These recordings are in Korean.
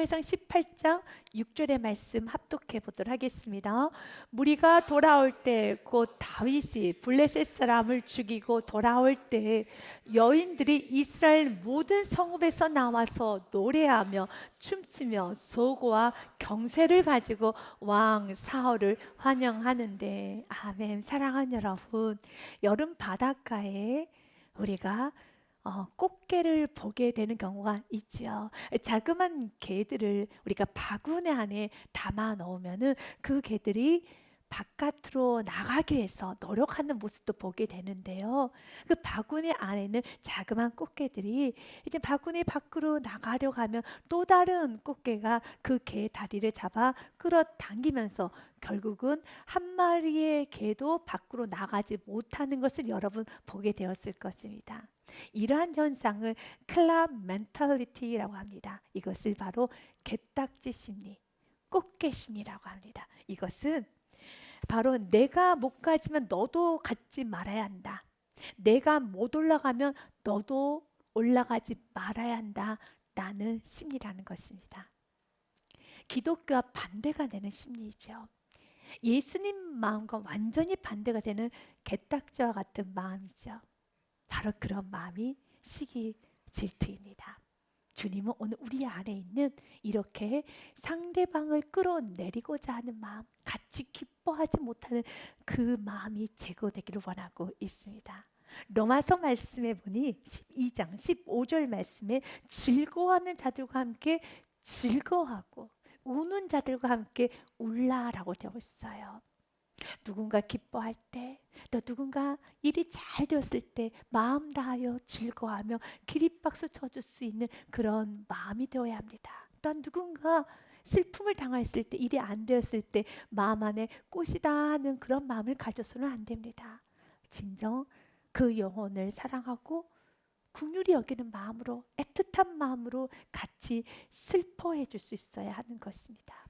사무엘상 18장 6절의 말씀 합독해 보도록 하겠습니다. 무리가 돌아올 때 곧 다윗이 블레셋 사람을 죽이고 돌아올 때 여인들이 이스라엘 모든 성읍에서 나와서 노래하며 춤추며 소고와 경쇠를 가지고 왕 사울을 환영하는데, 아멘. 사랑하는 여러분, 여름 바닷가에 우리가 꽃게를 보게 되는 경우가 있죠. 자그만 게들을 우리가 바구니 안에 담아 넣으면은 그 게들이 바깥으로 나가기 위해서 노력하는 모습도 보게 되는데요. 그 바구니 안에는 자그마한 꽃게들이 이제 바구니 밖으로 나가려고 하면 또 다른 꽃게가 그 개 다리를 잡아 끌어당기면서 결국은 한 마리의 개도 밖으로 나가지 못하는 것을 여러분 보게 되었을 것입니다. 이러한 현상을 클럽 멘탈리티라고 합니다. 이것을 바로 개딱지 심리, 꽃게 심리라고 합니다. 이것은 바로 내가 못 가지만 너도 갖지 말아야 한다. 내가 못 올라가면 너도 올라가지 말아야 한다. 라는 심리라는 것입니다. 기독교와 반대가 되는 심리이죠. 예수님 마음과 완전히 반대가 되는 개딱지와 같은 마음이죠. 바로 그런 마음이 시기 질투입니다. 주님은 오늘 우리 안에 있는 이렇게 상대방을 끌어내리고자 하는 마음, 같이 기뻐하지 못하는 그 마음이 제거되기를 원하고 있습니다. 로마서 말씀에 보니 12장 15절 말씀에 즐거워하는 자들과 함께 즐거워하고 우는 자들과 함께 울라라고 되어 있어요. 누군가 기뻐할 때, 또 누군가 일이 잘 되었을 때 마음 다하여 즐거워하며 기립박수 쳐줄 수 있는 그런 마음이 되어야 합니다. 또한 누군가 슬픔을 당했을 때, 일이 안 되었을 때 마음 안에 꽃이다 하는 그런 마음을 가져서는 안 됩니다. 진정 그 영혼을 사랑하고 긍휼히 여기는 마음으로, 애틋한 마음으로 같이 슬퍼해 줄 수 있어야 하는 것입니다.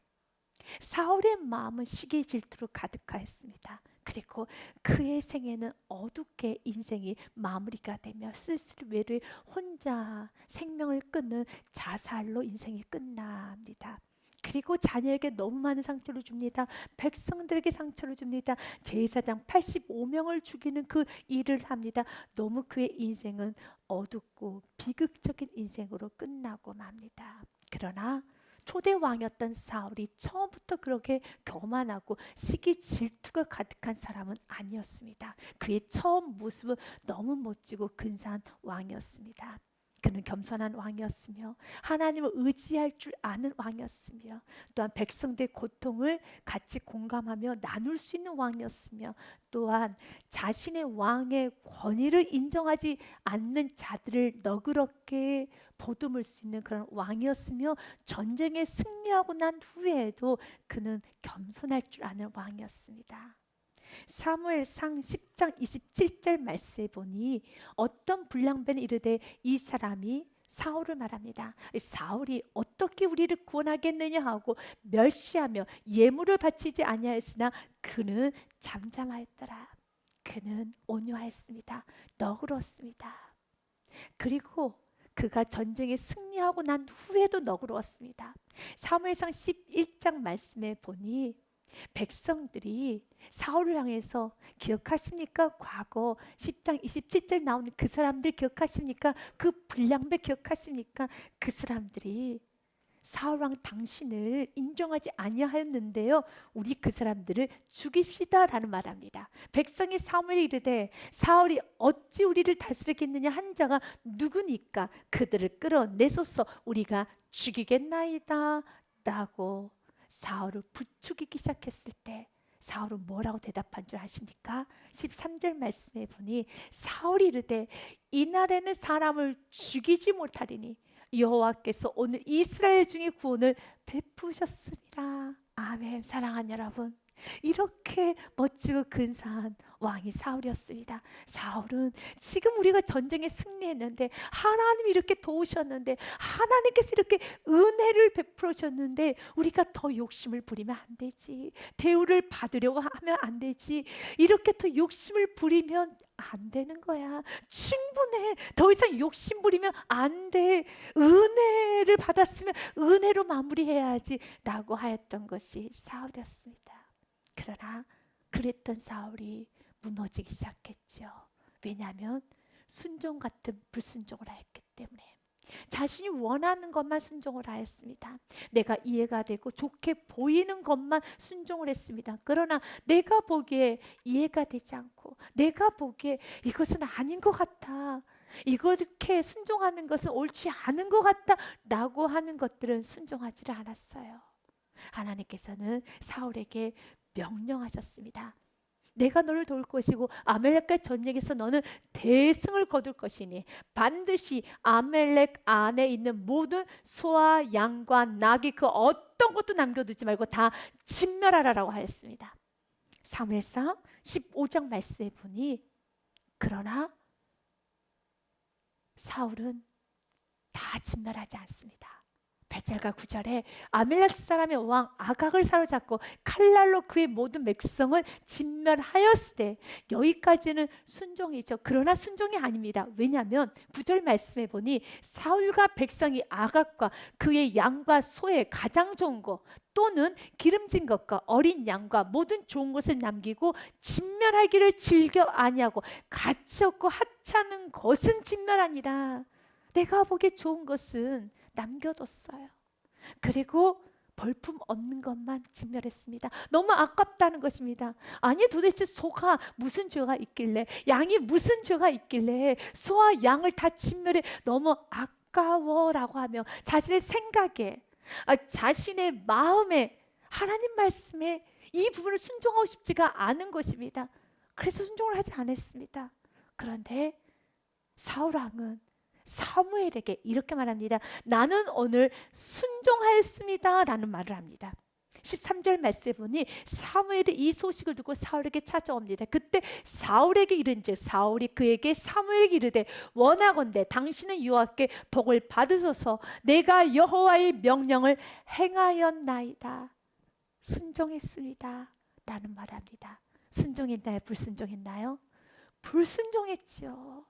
사울의 마음은 시기 질투로 가득하였습니다. 그리고 그의 생에는 어둡게 인생이 마무리가 되며 쓸쓸히 혼자 생명을 끊는 자살로 인생이 끝납니다. 그리고 자녀에게 너무 많은 상처를 줍니다. 백성들에게 상처를 줍니다. 제사장 85명을 죽이는 그 일을 합니다. 너무 그의 인생은 어둡고 비극적인 인생으로 끝나고 맙니다. 그러나 초대 왕이었던 사울이 처음부터 그렇게 교만하고 시기 질투가 가득한 사람은 아니었습니다. 그의 처음 모습은 너무 멋지고 근사한 왕이었습니다. 그는 겸손한 왕이었으며 하나님을 의지할 줄 아는 왕이었으며 또한 백성들의 고통을 같이 공감하며 나눌 수 있는 왕이었으며 또한 자신의 왕의 권위를 인정하지 않는 자들을 너그럽게 보듬을 수 있는 그런 왕이었으며 전쟁에 승리하고 난 후에도 그는 겸손할 줄 아는 왕이었습니다. 사무엘상 10장 27절 말씀에 보니 어떤 불량배는 이르되 이 사람이 사울을 말합니다. 사울이 어떻게 우리를 구원하겠느냐 하고 멸시하며 예물을 바치지 아니하였으나 그는 잠잠하였더라. 그는 온유하였습니다. 너그러웠습니다. 그리고 그가 전쟁에 승리하고 난 후에도 너그러웠습니다. 사무엘상 11장 말씀에 보니 백성들이 사울을 향해서 기억하십니까? 과거 10장 27절 나오는 그 사람들 기억하십니까? 그 불량배 기억하십니까? 그 사람들이 사울왕 당신을 인정하지 아니하였는데요, 우리 그 사람들을 죽입시다 라는 말합니다. 백성이 사무엘에 이르되 사울이 어찌 우리를 다스리겠느냐 한 자가 누구니까 그들을 끌어내소서 우리가 죽이겠나이다 라고 사울을 부추기기 시작했을 때 사울은 뭐라고 대답한 줄 아십니까? 13절 말씀에 보니 사울이 이르되 이날에는 사람을 죽이지 못하리니 여호와께서 오늘 이스라엘 중에 구원을 베푸셨습니다. 아멘. 사랑하는 여러분, 이렇게 멋지고 근사한 왕이 사울이었습니다. 사울은 지금 우리가 전쟁에 승리했는데, 하나님이 이렇게 도우셨는데, 하나님께서 이렇게 은혜를 베풀어 줬는데, 우리가 더 욕심을 부리면 안 되지. 대우를 받으려고 하면 안 되지. 이렇게 더 욕심을 부리면 안 되는 거야. 충분해. 더 이상 욕심 부리면 안 돼. 은혜를 받았으면 은혜로 마무리해야지 라고 하였던 것이 사울이었습니다. 그러나 그랬던 사울이 무너지기 시작했죠. 왜냐하면 순종 같은 불순종을 하였기 때문에. 자신이 원하는 것만 순종을 하였습니다. 내가 이해가 되고 좋게 보이는 것만 순종을 했습니다. 그러나 내가 보기에 이해가 되지 않고, 내가 보기에 이것은 아닌 것 같아, 이렇게 순종하는 것은 옳지 않은 것 같다 라고 하는 것들은 순종하지를 않았어요. 하나님께서는 사울에게 명령하셨습니다. 내가 너를 도울 것이고 아멜렉과 전쟁에서 너는 대승을 거둘 것이니 반드시 아멜렉 안에 있는 모든 소와 양과 나귀 그 어떤 것도 남겨두지 말고 다 진멸하라라고 하였습니다. 사무엘상 15장 말씀에 보니, 그러나 사울은 다 진멸하지 않습니다. 8절과 9절에 아멜렉 사람의 왕 아각을 사로잡고 칼날로 그의 모든 백성을 진멸하였으되, 여기까지는 순종이죠. 그러나 순종이 아닙니다. 왜냐하면 9절 말씀에 보니 사울과 백성이 아각과 그의 양과 소의 가장 좋은 것 또는 기름진 것과 어린 양과 모든 좋은 것을 남기고 진멸하기를 즐겨 아니하고 가치 없고 하찮은 것은 진멸하니라. 내가 보기에 좋은 것은 남겨뒀어요. 그리고 볼품 없는 것만 진멸했습니다. 너무 아깝다는 것입니다. 아니 도대체 소가 무슨 죄가 있길래, 양이 무슨 죄가 있길래 소와 양을 다 진멸해, 너무 아까워라고 하며 자신의 생각에, 자신의 마음에 하나님 말씀에 이 부분을 순종하고 싶지가 않은 것입니다. 그래서 순종을 하지 않았습니다. 그런데 사울 왕은 사무엘에게 이렇게 말합니다. 나는 오늘 순종하였습니다 라는 말을 합니다. 13절 말씀에 보니 사무엘이 이 소식을 듣고 사울에게 찾아옵니다. 그때 사울에게 이른즉 사울이 그에게 사무엘에게 이르되 원하건대 당신은 여호와께 복을 받으소서. 내가 여호와의 명령을 행하였나이다. 순종했습니다 라는 말을 합니다. 순종했나요? 불순종했나요? 불순종했죠.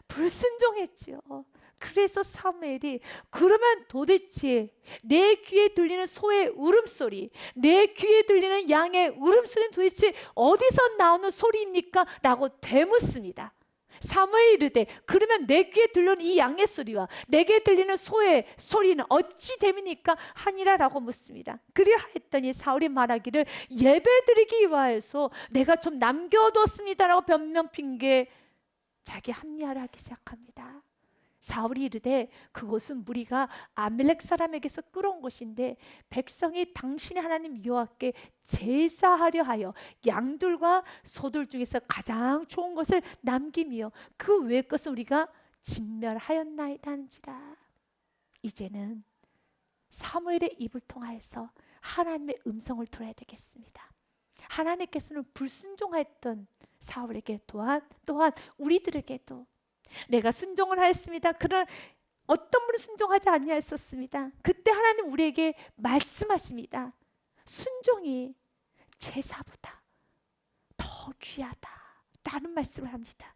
불순종했죠. 그래서 사무엘이, 그러면 도대체 내 귀에 들리는 소의 울음소리, 내 귀에 들리는 양의 울음소리는 도대체 어디서 나오는 소리입니까? 라고 되묻습니다. 사무엘이 이르되 그러면 내 귀에 들리는 이 양의 소리와 내게 들리는 소의 소리는 어찌 됨이니까 하니라 라고 묻습니다. 그리하였더니 사울이 말하기를 예배드리기 위하여서 내가 좀 남겨뒀습니다 라고 변명 핑계 자기 합리화를 하기 시작합니다. 사울이 이르되 그것은 무리가 아멜렉 사람에게서 끌어온 것인데 백성이 당신의 하나님 여호와께 제사하려 하여 양들과 소들 중에서 가장 좋은 것을 남기며 그 외의 것을 우리가 진멸하였나이다 한지라. 이제는 사무엘의 입을 통하여서 하나님의 음성을 들어야 되겠습니다. 하나님께서는 불순종했던 사울에게 또한 우리들에게도 내가 순종을 하였습니다. 그러나 어떤 분은 순종하지 아니하였었습니다. 그때 하나님 우리에게 말씀하십니다. 순종이 제사보다 더 귀하다라는 말씀을 합니다.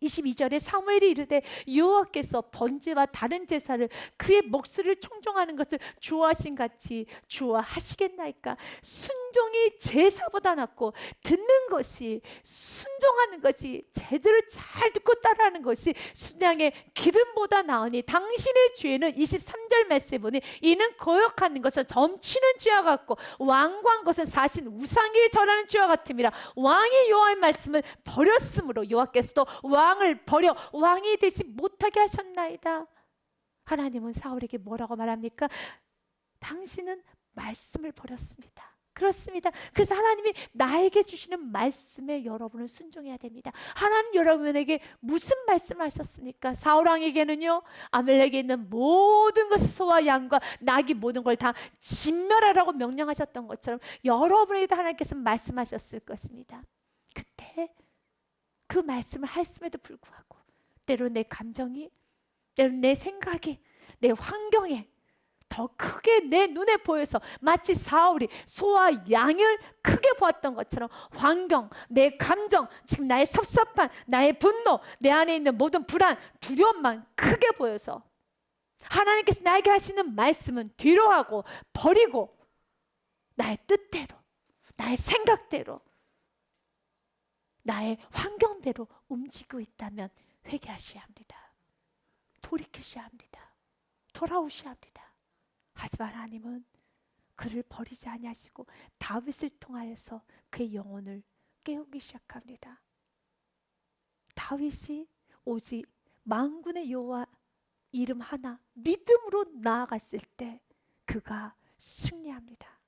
22절에 사무엘이 이르되 여호와께서 번제와 다른 제사를 그의 목소리를 청종하는 것을 좋아하신 같이 좋아하시겠나이까. 순종이 제사보다 낫고 듣는 것이, 순종하는 것이, 제대로 잘 듣고 따라하는 것이 순양의 기름보다 나으니 당신의 죄는 23절 말씀에 보니 이는 거역하는 것은 점치는 죄와 같고 완고한 것은 사신 우상에 절하는 죄와 같음이라. 왕이 여호와의 말씀을 버렸으므로 여호와께서도 왕을 버려 왕이 되지 못하게 하셨나이다. 하나님은 사울에게 뭐라고 말합니까? 당신은 말씀을 버렸습니다. 그렇습니다. 그래서 하나님이 나에게 주시는 말씀에 여러분은 순종해야 됩니다. 하나님 여러분에게 무슨 말씀을 하셨습니까? 사울왕에게는요, 아말렉에 있는 모든 것을 소와 양과 낙이 모든 걸 다 진멸하라고 명령하셨던 것처럼 여러분에게도 하나님께서 말씀하셨을 것입니다. 그때 그 말씀을 했음에도 불구하고 때로 내 감정이, 때로 내 생각이, 내 환경에 더 크게 내 눈에 보여서 마치 사울이 소와 양을 크게 보았던 것처럼 환경, 내 감정, 지금 나의 섭섭한, 나의 분노, 내 안에 있는 모든 불안, 두려움만 크게 보여서 하나님께서 나에게 하시는 말씀은 뒤로 하고 버리고 나의 뜻대로, 나의 생각대로, 나의 환경대로 움직이고 있다면 회개하셔야 합니다. 돌이키셔야 합니다. 돌아오셔야 합니다. 하지만 하나님은 그를 버리지 아니하시고 다윗을 통하여서 그의 영혼을 깨우기 시작합니다. 다윗이 오직 만군의 여호와 이름 하나 믿음으로 나아갔을 때 그가 승리합니다.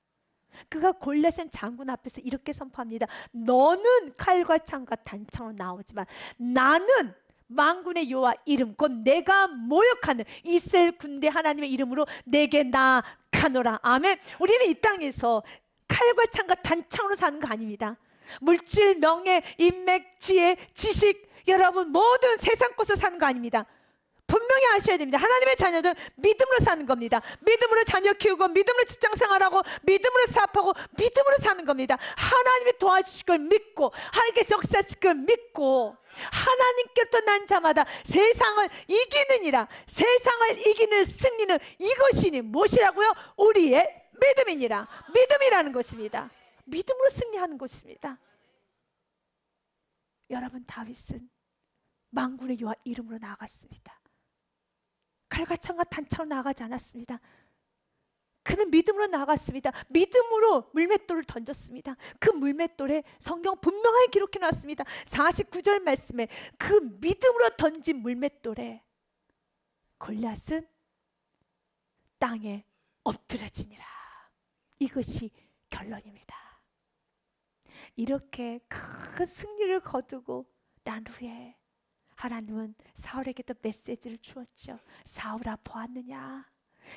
그가 골리앗 장군 앞에서 이렇게 선포합니다. 너는 칼과 창과 단창으로 나오지만 나는 만군의 여호와 이름 곧 내가 모욕하는 이스라엘 군대 하나님의 이름으로 내게 나아가노라. 아멘. 우리는 이 땅에서 칼과 창과 단창으로 사는 거 아닙니다. 물질, 명예, 인맥, 지혜, 지식, 여러분 모든 세상 것으로 사는 거 아닙니다. 분명히 아셔야 됩니다. 하나님의 자녀들은 믿음으로 사는 겁니다. 믿음으로 자녀 키우고 믿음으로 직장생활하고 믿음으로 사업하고 믿음으로 사는 겁니다. 하나님이 도와주실 걸 믿고 하나님께서 역사하실 걸 믿고 하나님께로부터 난 자마다 세상을 이기느니라. 세상을 이기는 승리는 이것이니 무엇이라고요? 우리의 믿음이니라. 믿음이라는 것입니다. 믿음으로 승리하는 것입니다. 여러분, 다윗은 만군의 여호와 이름으로 나아갔습니다. 칼과 창과 단창으로 나아가지 않았습니다. 그는 믿음으로 나아갔습니다. 믿음으로 물맷돌을 던졌습니다. 그 물맷돌에 성경 분명하게 기록해 놨습니다. 49절 말씀에 그 믿음으로 던진 물맷돌에 골리앗은 땅에 엎드려지니라. 이것이 결론입니다. 이렇게 큰 승리를 거두고 난 후에 하나님은 사울에게도 메시지를 주었죠. 사울아 보았느냐?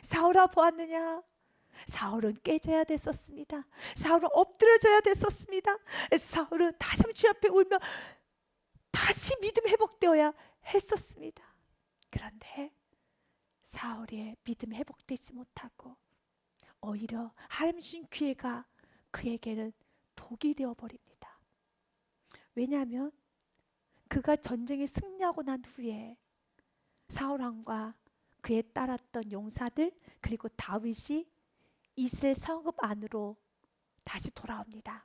사울아 보았느냐? 사울은 깨져야 됐었습니다. 사울은 엎드려져야 됐었습니다. 사울은 다시 한번 주 앞에 울며 다시 믿음 회복되어야 했었습니다. 그런데 사울의 믿음 회복되지 못하고 오히려 하나님 주신 기회가 그에게는 독이 되어버립니다. 왜냐하면 그가 전쟁에 승리하고 난 후에 사울왕과 그에 따랐던 용사들 그리고 다윗이 이스라엘 성읍 안으로 다시 돌아옵니다.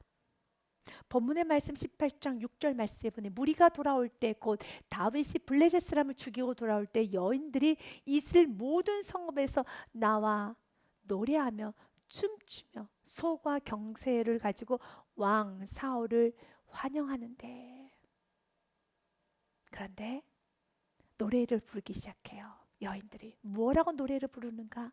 본문의 말씀 18장 6절 말씀에 보니 무리가 돌아올 때 곧 다윗이 블레셋 사람을 죽이고 돌아올 때 여인들이 이스라엘 모든 성읍에서 나와 노래하며 춤추며 소과 경새를 가지고 왕 사울을 환영하는데, 그런데 노래를 부르기 시작해요. 여인들이 뭐라고 노래를 부르는가?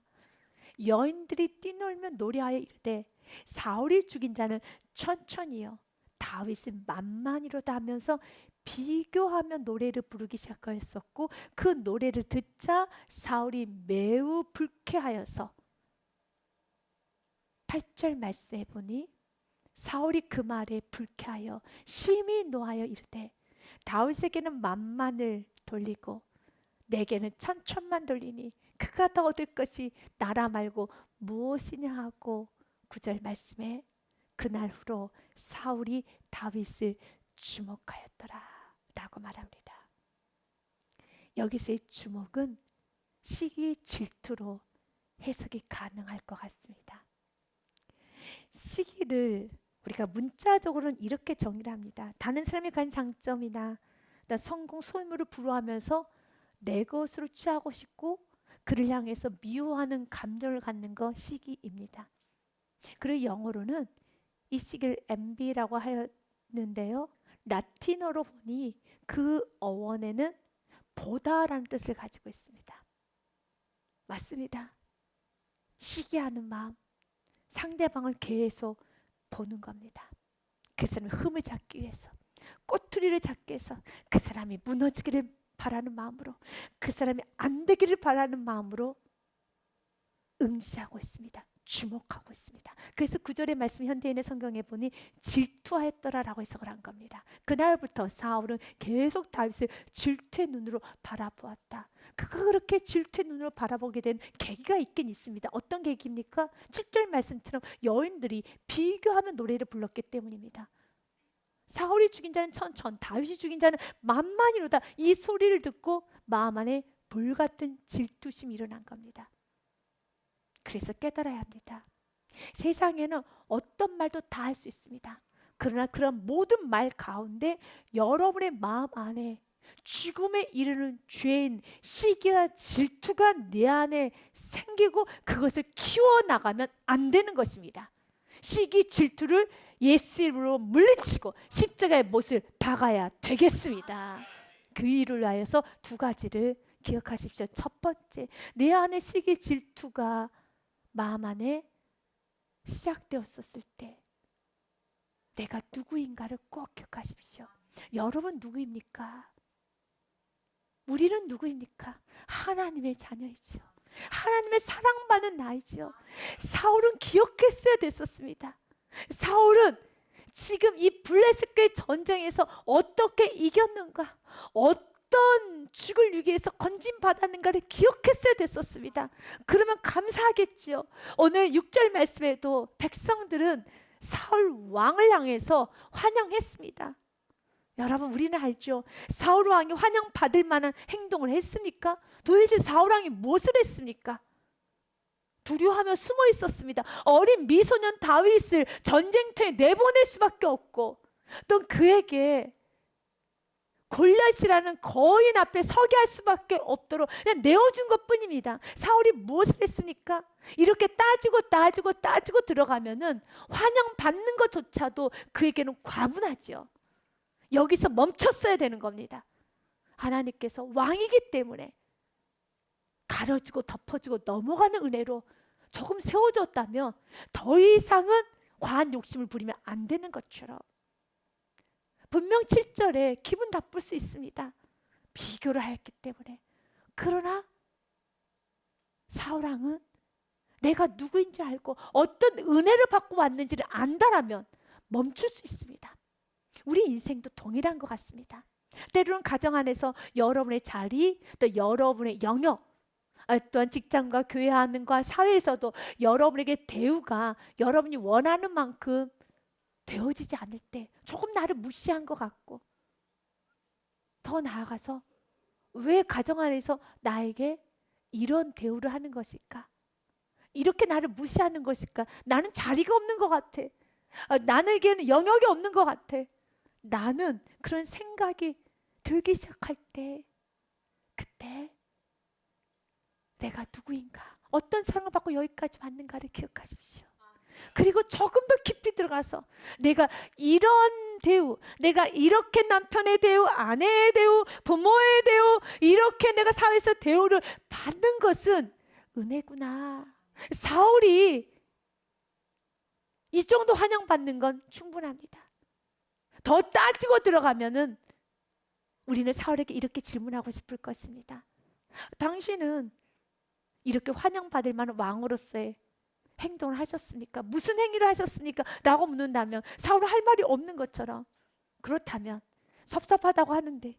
여인들이 뛰놀며 노래하여 이르되 사울이 죽인 자는 천천히요 다윗은 만만이로다 하면서 비교하며 노래를 부르기 시작하였었고 그 노래를 듣자 사울이 매우 불쾌하여서 8절 말씀에 보니 사울이 그 말에 불쾌하여 심히 노하여 이르되 다윗에게는 만만을 돌리고 내게는 천천만 돌리니 그가 더 얻을 것이 나라 말고 무엇이냐 하고 9절 말씀에 그날 후로 사울이 다윗을 주목하였더라 라고 말합니다. 여기서의 주목은 시기 질투로 해석이 가능할 것 같습니다. 시기를 우리가 문자적으로는 이렇게 정의를 합니다. 다른 사람이 가진 장점이나 성공, 소유물을 부러워하면서 내 것으로 취하고 싶고 그를 향해서 미워하는 감정을 갖는 것 시기입니다. 그리고 영어로는 이 시기를 envy라고 하였는데요. 라틴어로 보니 그 어원에는 보다라는 뜻을 가지고 있습니다. 맞습니다. 시기하는 마음, 상대방을 계속 보는 겁니다. 그 사람의 흠을 잡기 위해서, 꼬투리를 잡기 위해서, 그 사람이 무너지기를 바라는 마음으로, 그 사람이 안 되기를 바라는 마음으로 응시하고 있습니다. 주목하고 있습니다. 그래서 9절의 말씀 현대인의 성경에 보니 질투하였더라라고 해석을 한 겁니다. 그날부터 사울은 계속 다윗을 질투의 눈으로 바라보았다. 그렇게 질투의 눈으로 바라보게 된 계기가 있긴 있습니다. 어떤 계기입니까? 7절 말씀처럼 여인들이 비교하며 노래를 불렀기 때문입니다. 사울이 죽인 자는 천천, 다윗이 죽인 자는 만만이로다. 이 소리를 듣고 마음 안에 불같은 질투심이 일어난 겁니다. 그래서 깨달아야 합니다. 세상에는 어떤 말도 다 할 수 있습니다. 그러나 그런 모든 말 가운데 여러분의 마음 안에 죽음에 이르는 죄인, 시기와 질투가 내 안에 생기고 그것을 키워나가면 안 되는 것입니다. 시기, 질투를 예수 이름으로 물리치고 십자가의 못을 박아야 되겠습니다. 그 일을 위하여서 두 가지를 기억하십시오. 첫 번째, 내 안에 시기, 질투가 마음 안에 시작되었었을 때 내가 누구인가를 꼭 기억하십시오. 여러분 누구입니까? 우리는 누구입니까? 하나님의 자녀이죠. 하나님의 사랑받는 나이죠. 사울은 기억했어야 됐었습니다. 사울은 지금 이 블레셋과의 전쟁에서 어떻게 이겼는가, 어떤 죽을 위기에서 건진받았는가를 기억했어야 됐었습니다. 그러면 감사하겠지요. 오늘 6절 말씀에도 백성들은 사울 왕을 향해서 환영했습니다. 여러분 우리는 알죠. 사울 왕이 환영받을 만한 행동을 했습니까? 도대체 사울 왕이 무엇을 했습니까? 두려워하며 숨어 있었습니다. 어린 미소년 다윗을 전쟁터에 내보낼 수밖에 없고 또 그에게 골리앗이라는 거인 앞에 서게 할 수밖에 없도록 그냥 내어준 것뿐입니다. 사울이 무엇을 했습니까? 이렇게 따지고 들어가면은 환영받는 것조차도 그에게는 과분하죠. 여기서 멈췄어야 되는 겁니다. 하나님께서 왕이기 때문에 가려주고 덮어주고 넘어가는 은혜로 조금 세워줬다면 더 이상은 과한 욕심을 부리면 안 되는 것처럼 분명 7절에 기분 나쁠 수 있습니다. 비교를 하였기 때문에. 그러나 사울왕은 내가 누구인 줄 알고 어떤 은혜를 받고 왔는지를 안다라면 멈출 수 있습니다. 우리 인생도 동일한 것 같습니다. 때로는 가정 안에서 여러분의 자리, 또 여러분의 영역, 또한 직장과 교회하는과 사회에서도 여러분에게 대우가 여러분이 원하는 만큼 되어지지 않을 때 조금 나를 무시한 것 같고, 더 나아가서 왜 가정 안에서 나에게 이런 대우를 하는 것일까? 이렇게 나를 무시하는 것일까? 나는 자리가 없는 것 같아. 나에게는 영역이 없는 것 같아. 나는 그런 생각이 들기 시작할 때, 그때 내가 누구인가, 어떤 사랑을 받고 여기까지 왔는가를 기억하십시오. 그리고 조금 더 깊이 들어가서 내가 이런 대우, 내가 이렇게 남편의 대우, 아내의 대우, 부모의 대우, 이렇게 내가 사회에서 대우를 받는 것은 은혜구나. 사울이 이 정도 환영받는 건 충분합니다. 더 따지고 들어가면은 우리는 사울에게 이렇게 질문하고 싶을 것입니다. 당신은 이렇게 환영받을 만한 왕으로서의 행동을 하셨습니까? 무슨 행위를 하셨습니까? 라고 묻는다면 사울은 할 말이 없는 것처럼, 그렇다면 섭섭하다고 하는데,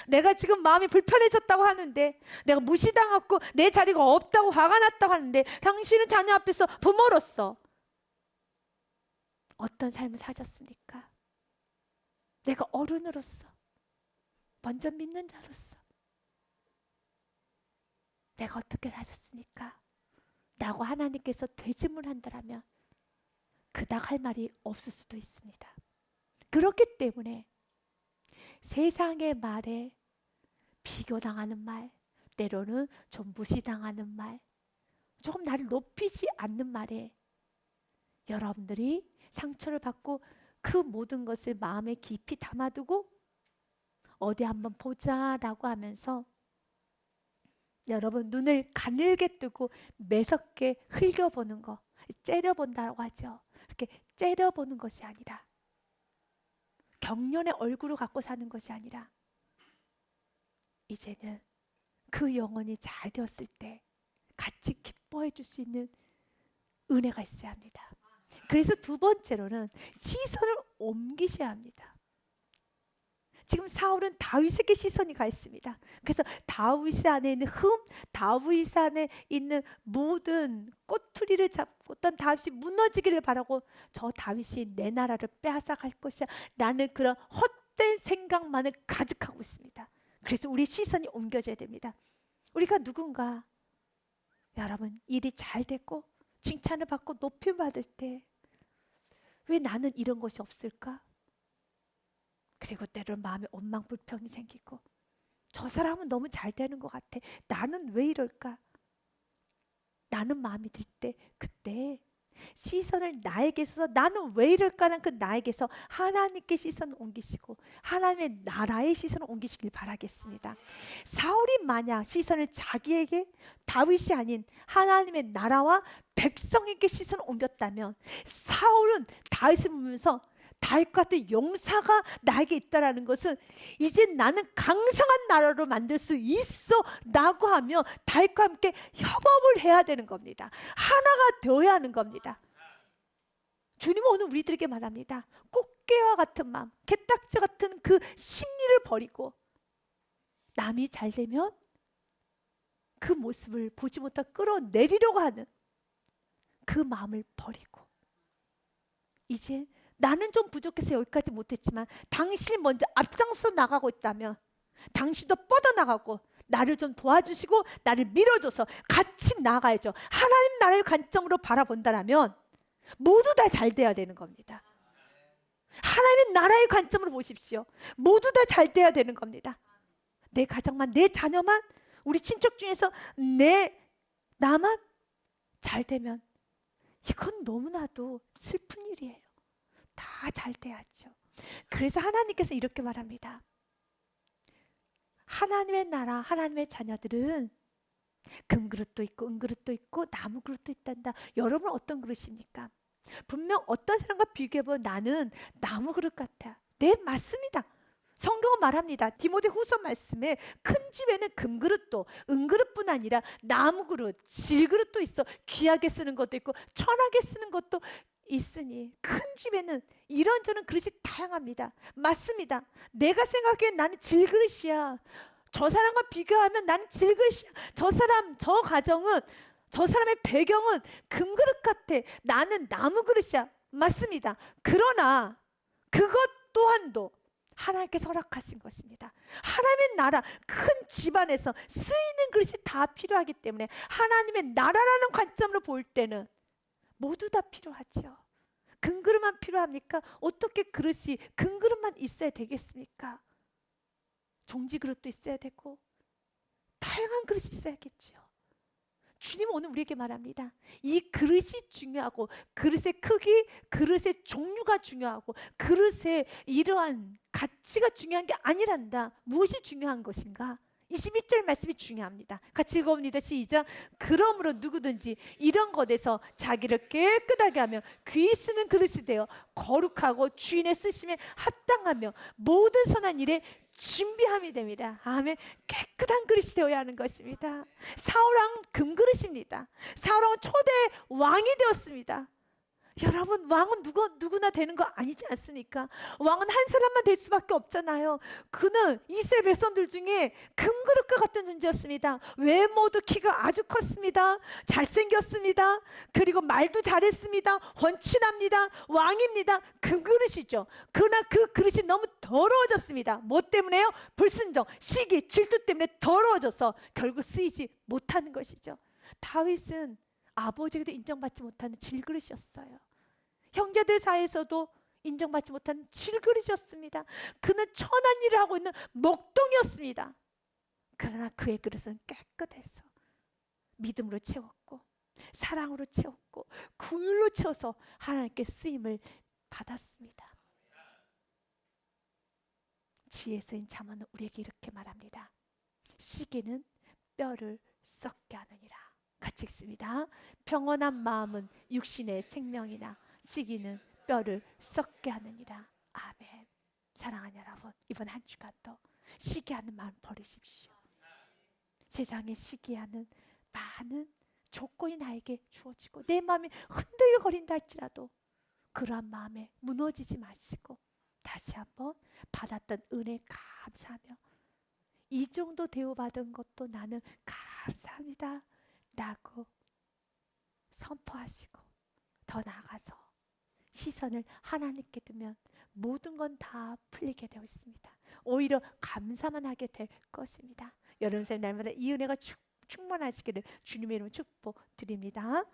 내가 지금 마음이 불편해졌다고 하는데, 내가 무시당했고 내 자리가 없다고 화가 났다고 하는데, 당신은 자녀 앞에서 부모로서 어떤 삶을 사셨습니까? 내가 어른으로서, 먼저 믿는 자로서 내가 어떻게 사셨습니까? 라고 하나님께서 되질문한다면 그닥 할 말이 없을 수도 있습니다. 그렇기 때문에 세상의 말에 비교당하는 말, 때로는 좀 무시당하는 말, 조금 나를 높이지 않는 말에 여러분들이 상처를 받고 그 모든 것을 마음에 깊이 담아두고 어디 한번 보자라고 하면서 여러분 눈을 가늘게 뜨고 매섭게 흘겨보는 거, 째려본다고 하죠. 이렇게 째려보는 것이 아니라, 경련의 얼굴을 갖고 사는 것이 아니라, 이제는 그 영혼이 잘 되었을 때 같이 기뻐해 줄 수 있는 은혜가 있어야 합니다. 그래서 두 번째로는 시선을 옮기셔야 합니다. 지금 사울은 다윗에게 시선이 가 있습니다. 그래서 다윗 안에 있는 다윗 안에 있는 모든 꼬투리를 잡고 어떤 다윗이 무너지기를 바라고, 저 다윗이 내 나라를 빼앗아갈 것이야 라는 그런 헛된 생각만을 가득하고 있습니다. 그래서 우리 시선이 옮겨져야 됩니다. 우리가 누군가, 여러분, 일이 잘 됐고 칭찬을 받고 높임 받을 때 왜 나는 이런 것이 없을까? 그리고 때로는 마음에 원망 불평이 생기고, 저 사람은 너무 잘 되는 것 같아, 나는 왜 이럴까? 라는 마음이 들 때, 그때 시선을 나에게서 나는 왜 이럴까는 그 나에게서 하나님께 시선을 옮기시고 하나님의 나라의 시선을 옮기시길 바라겠습니다. 사울이 만약 시선을 자기에게, 다윗이 아닌 하나님의 나라와 백성에게 시선을 옮겼다면, 사울은 다윗을 보면서 다윗과 같은 용사가 나에게 있다라는 것은 이제 나는 강성한 나라로 만들 수 있어 라고 하며 다윗과 함께 협업을 해야 되는 겁니다. 하나가 되어야 하는 겁니다. 주님은 오늘 우리들에게 말합니다. 꽃게와 같은 마음, 게딱지 같은 그 심리를 버리고, 남이 잘 되면 그 모습을 보지 못하고 끌어내리려고 하는 그 마음을 버리고, 이제 나는 좀 부족해서 여기까지 못했지만 당신이 먼저 앞장서 나가고 있다면 당신도 뻗어나가고 나를 좀 도와주시고 나를 밀어줘서 같이 나가야죠. 하나님 나라의 관점으로 바라본다면 모두 다 잘 돼야 되는 겁니다. 하나님의 나라의 관점으로 보십시오. 모두 다 잘 돼야 되는 겁니다. 내 가정만, 내 자녀만, 우리 친척 중에서 나만 잘 되면 이건 너무나도 슬픈 일이에요. 다 잘 돼야죠. 그래서 하나님께서 이렇게 말합니다. 하나님의 나라, 하나님의 자녀들은 금그릇도 있고 은그릇도 있고 나무 그릇도 있단다. 여러분 어떤 그릇입니까? 분명 어떤 사람과 비교해보면 나는 나무 그릇 같아. 네, 맞습니다. 성경은 말합니다. 디모데후서 말씀에 큰 집에는 금그릇도 은그릇뿐 아니라 나무그릇, 질그릇도 있어. 귀하게 쓰는 것도 있고 천하게 쓰는 것도 있으니, 큰 집에는 이런저런 그릇이 다양합니다. 맞습니다. 내가 생각하기엔 나는 질그릇이야. 저 사람과 비교하면 나는 질그릇이야. 저 사람, 저 가정은, 저 사람의 배경은 금그릇 같아. 나는 나무그릇이야. 맞습니다. 그러나 그것 또한도 하나님께서 허락하신 것입니다. 하나님의 나라, 큰 집안에서 쓰이는 그릇이 다 필요하기 때문에 하나님의 나라라는 관점으로 볼 때는 모두 다 필요하죠. 금그릇만 필요합니까? 어떻게 그릇이 금그릇만 있어야 되겠습니까? 종지그릇도 있어야 되고 다양한 그릇이 있어야겠죠. 주님은 오늘 우리에게 말합니다. 이 그릇이 중요하고 그릇의 크기, 그릇의 종류가 중요하고 그릇의 이러한 가치가 중요한 게 아니란다. 무엇이 중요한 것인가? 21절 말씀이 중요합니다. 같이 읽어봅니다. 시작. 그러므로 누구든지 이런 것에서 자기를 깨끗하게 하며 귀 쓰는 그릇이 되어 거룩하고 주인의 쓰심에 합당하며 모든 선한 일에 준비함이 됩니다. 아멘. 깨끗한 그릇이 되어야 하는 것입니다. 사울왕 금그릇입니다. 사울왕은 초대 왕이 되었습니다. 여러분, 왕은 누구나 되는 거 아니지 않습니까? 왕은 한 사람만 될 수밖에 없잖아요. 그는 이스라엘 백성들 중에 금그릇과 같은 존재였습니다. 외모도 키가 아주 컸습니다. 잘생겼습니다. 그리고 말도 잘했습니다. 훤칠합니다. 왕입니다. 금그릇이죠. 그러나 그 그릇이 너무 더러워졌습니다. 뭐 때문에요? 불순종, 시기, 질투 때문에 더러워져서 결국 쓰이지 못하는 것이죠. 다윗은 아버지에게도 인정받지 못하는 질그릇이었어요. 형제들 사이에서도 인정받지 못하는 질그릇이었습니다. 그는 천한 일을 하고 있는 목동이었습니다. 그러나 그의 그릇은 깨끗해서 믿음으로 채웠고 사랑으로 채웠고 긍휼로 채워서 하나님께 쓰임을 받았습니다. 지혜서인 잠언은 우리에게 이렇게 말합니다. 시기는 뼈를 썩게 하느니라. 같이 읽습니다. 평온한 마음은 육신의 생명이나 시기는 뼈를 썩게 하느니라. 아멘. 사랑하는 여러분, 이번 한 주간도 시기하는 마음 버리십시오. 세상에 시기하는 많은 조건이 나에게 주어지고 내 마음이 흔들거린다 할지라도 그러한 마음에 무너지지 마시고 다시 한번 받았던 은혜 감사하며 이 정도 대우받은 것도 나는 감사합니다 라고 선포하시고 더 나아가서 시선을 하나님께 두면 모든 건 다 풀리게 되어 있습니다. 오히려 감사만 하게 될 것입니다. 여러분 삶 날마다 이 은혜가 충만하시기를 주님의 이름으로 축복드립니다.